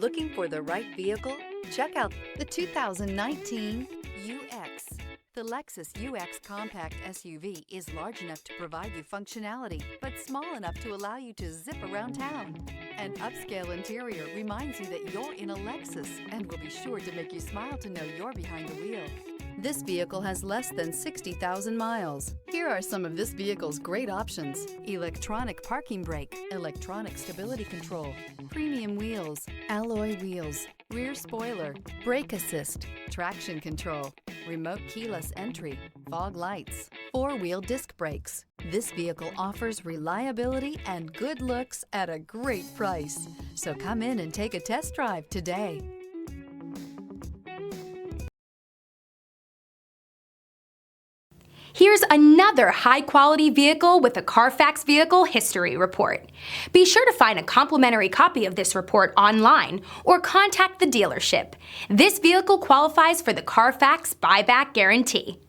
Looking for the right vehicle? Check out the 2019 UX. The Lexus UX compact SUV is large enough to provide you functionality, but small enough to allow you to zip around town. An upscale interior reminds you that you're in a Lexus and will be sure to make you smile to know you're behind the wheel. This vehicle has less than 60,000 miles. Here are some of this vehicle's great options: electronic parking brake, electronic stability control, premium wheels, alloy wheels, rear spoiler, brake assist, traction control, remote keyless entry, fog lights, four-wheel disc brakes. This vehicle offers reliability and good looks at a great price. So come in and take a test drive today. Here's another high-quality vehicle with a CARFAX Vehicle History Report. Be sure to find a complimentary copy of this report online or contact the dealership. This vehicle qualifies for the CARFAX Buyback Guarantee.